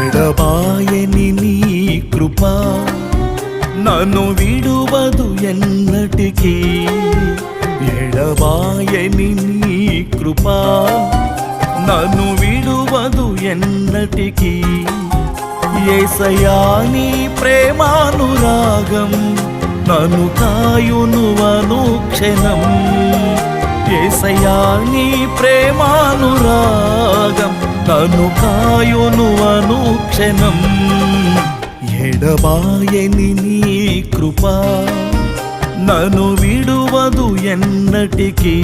ఎడబాయని నీ కృప నన్ను విడువదు ఎన్నటికీ. ఎడబాయని నీ కృప నన్ను విడువదు ఎన్నటికీ. యేసయ్యా నీ ప్రేమానురాగం నన్ను కాయును అనుక్షణం. యేసయ్యా నీ ప్రేమానురాగం నన్ను కాయును అనుక్షణం. ఎడబాయని నీ కృప నన్ను విడువదు ఎన్నటికీ.